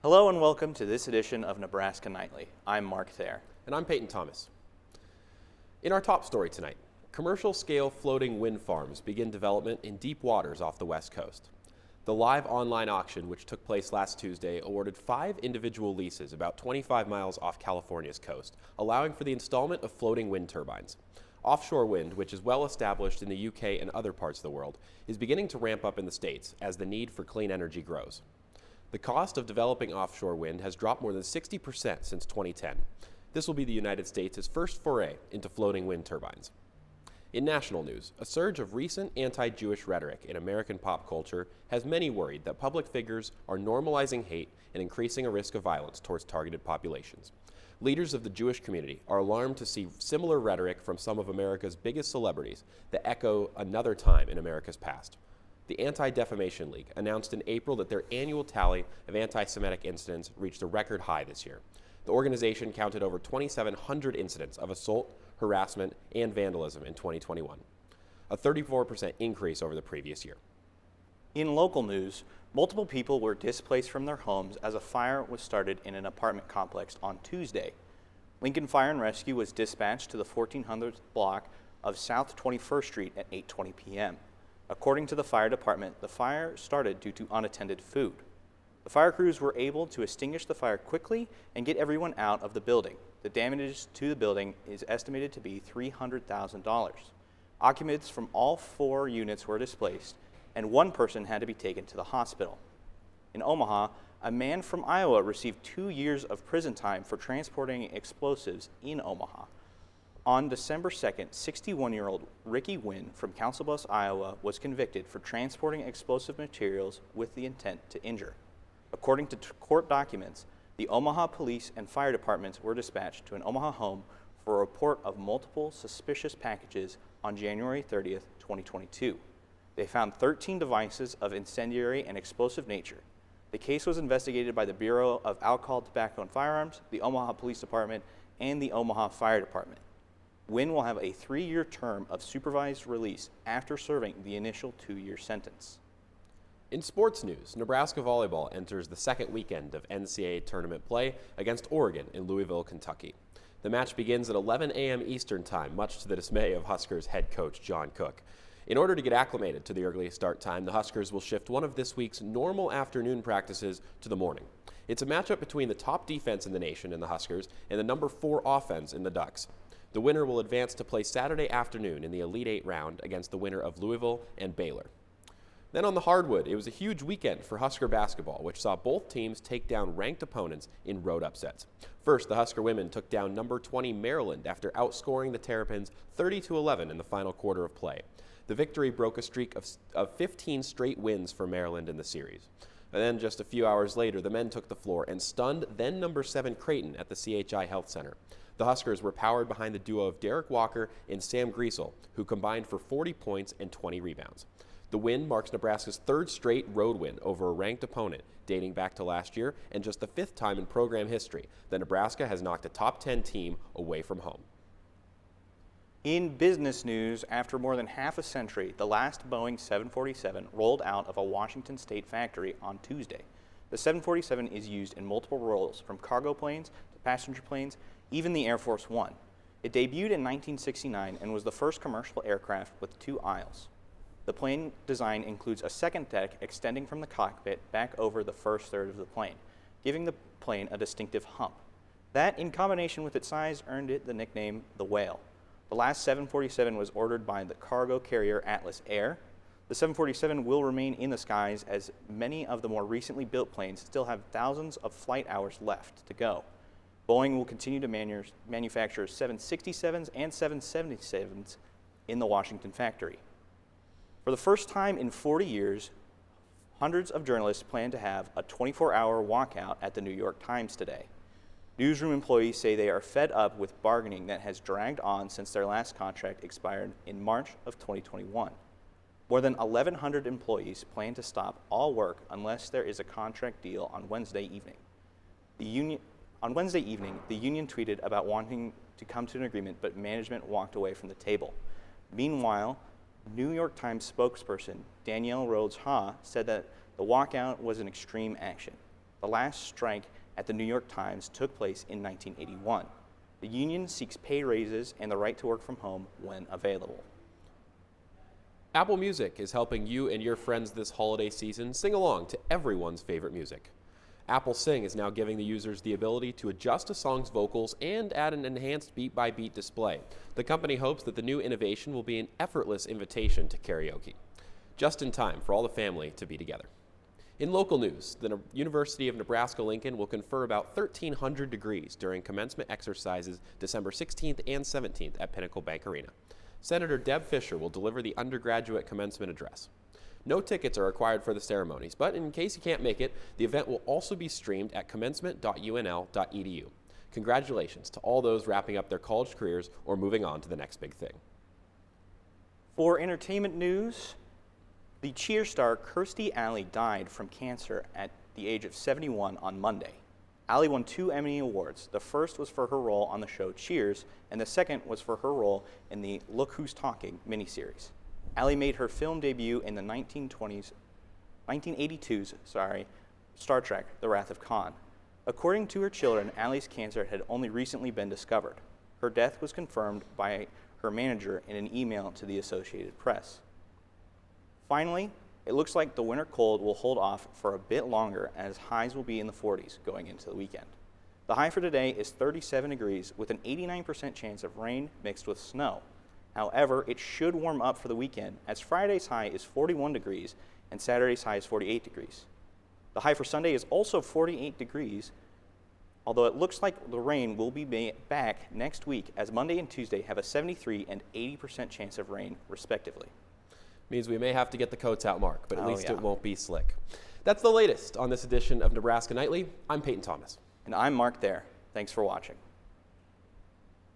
Hello and welcome to this edition of Nebraska Nightly. I'm Mark Thayer. And I'm Peyton Thomas. In our top story tonight, commercial-scale floating wind farms begin development in deep waters off the West Coast. The live online auction, which took place last Tuesday, awarded 5 individual leases about 25 miles off California's coast, allowing for the installment of floating wind turbines. Offshore wind, which is well established in the UK and other parts of the world, is beginning to ramp up in the States as the need for clean energy grows. The cost of developing offshore wind has dropped more than 60% since 2010. This will be the United States' first foray into floating wind turbines. In national news, a surge of recent anti-Jewish rhetoric in American pop culture has many worried that public figures are normalizing hate and increasing a risk of violence towards targeted populations. Leaders of the Jewish community are alarmed to see similar rhetoric from some of America's biggest celebrities that echo another time in America's past. The Anti-Defamation League announced in April that their annual tally of anti-Semitic incidents reached a record high this year. The organization counted over 2,700 incidents of assault, harassment, and vandalism in 2021, a 34% increase over the previous year. In local news, multiple people were displaced from their homes as a fire was started in an apartment complex on Tuesday. Lincoln Fire and Rescue was dispatched to the 1400th block of South 21st Street at 8:20 p.m. According to the fire department, the fire started due to unattended food. The fire crews were able to extinguish the fire quickly and get everyone out of the building. The damage to the building is estimated to be $300,000. Occupants from all 4 units were displaced, and 1 person had to be taken to the hospital. In Omaha, a man from Iowa received 2 years of prison time for transporting explosives in Omaha. On December 2nd, 61-year-old Ricky Wynn from Council Bluffs, Iowa, was convicted for transporting explosive materials with the intent to injure. According to court documents, the Omaha Police and Fire Departments were dispatched to an Omaha home for a report of multiple suspicious packages on January 30th, 2022. They found 13 devices of incendiary and explosive nature. The case was investigated by the Bureau of Alcohol, Tobacco, and Firearms, the Omaha Police Department, and the Omaha Fire Department. Wynn will have a 3-year term of supervised release after serving the initial 2-year sentence. In sports news, Nebraska volleyball enters the second weekend of NCAA tournament play against Oregon in Louisville, Kentucky. The match begins at 11 a.m. Eastern Time, much to the dismay of Huskers head coach John Cook. In order to get acclimated to the early start time, the Huskers will shift one of this week's normal afternoon practices to the morning. It's a matchup between the top defense in the nation in the Huskers and the number 4 offense in the Ducks. The winner will advance to play Saturday afternoon in the Elite 8 round against the winner of Louisville and Baylor. Then on the hardwood, it was a huge weekend for Husker basketball, which saw both teams take down ranked opponents in road upsets. First, the Husker women took down number 20 Maryland after outscoring the Terrapins 30-11 in the final quarter of play. The victory broke a streak of 15 straight wins for Maryland in the series. And then just a few hours later, the men took the floor and stunned then number 7 Creighton at the CHI Health Center. The Huskers were powered behind the duo of Derek Walker and Sam Griesel, who combined for 40 points and 20 rebounds. The win marks Nebraska's 3rd straight road win over a ranked opponent, dating back to last year, and just the 5th time in program history that Nebraska has knocked a top 10 team away from home. In business news, after more than half a century, the last Boeing 747 rolled out of a Washington State factory on Tuesday. The 747 is used in multiple roles, from cargo planes to passenger planes, even the Air Force One. It debuted in 1969 and was the first commercial aircraft with 2 aisles. The plane design includes a second deck extending from the cockpit back over the first third of the plane, giving the plane a distinctive hump. That, in combination with its size, earned it the nickname the Whale. The last 747 was ordered by the cargo carrier Atlas Air. The 747 will remain in the skies as many of the more recently built planes still have thousands of flight hours left to go. Boeing will continue to manufacture 767s and 777s in the Washington factory. For the first time in 40 years, hundreds of journalists plan to have a 24-hour walkout at the New York Times today. Newsroom employees say they are fed up with bargaining that has dragged on since their last contract expired in March of 2021. More than 1,100 employees plan to stop all work unless there is a contract deal on Wednesday evening. On Wednesday evening, the union tweeted about wanting to come to an agreement, but management walked away from the table. Meanwhile, New York Times spokesperson Danielle Rhodes-Ha said that the walkout was an extreme action. The last strike at the New York Times took place in 1981. The union seeks pay raises and the right to work from home when available. Apple Music is helping you and your friends this holiday season sing along to everyone's favorite music. Apple Sing is now giving the users the ability to adjust a song's vocals and add an enhanced beat-by-beat display. The company hopes that the new innovation will be an effortless invitation to karaoke, just in time for all the family to be together. In local news, the University of Nebraska-Lincoln will confer about 1,300 degrees during commencement exercises December 16th and 17th at Pinnacle Bank Arena. Senator Deb Fisher will deliver the undergraduate commencement address. No tickets are required for the ceremonies, but in case you can't make it, the event will also be streamed at commencement.unl.edu. Congratulations to all those wrapping up their college careers or moving on to the next big thing. For entertainment news, the Cheers star Kirstie Alley died from cancer at the age of 71 on Monday. Alley won 2 Emmy Awards. The first was for her role on the show Cheers, and the second was for her role in the Look Who's Talking miniseries. Alley made her film debut in the 1982's Star Trek, The Wrath of Khan. According to her children, Alley's cancer had only recently been discovered. Her death was confirmed by her manager in an email to the Associated Press. Finally, it looks like the winter cold will hold off for a bit longer as highs will be in the 40s going into the weekend. The high for today is 37 degrees with an 89% chance of rain mixed with snow. However, it should warm up for the weekend as Friday's high is 41 degrees and Saturday's high is 48 degrees. The high for Sunday is also 48 degrees, although it looks like the rain will be back next week as Monday and Tuesday have a 73 and 80% chance of rain respectively. Means we may have to get the coats out, Mark, but at least it won't be slick. That's the latest on this edition of Nebraska Nightly. I'm Peyton Thomas. And I'm Mark Thayer. Thanks for watching.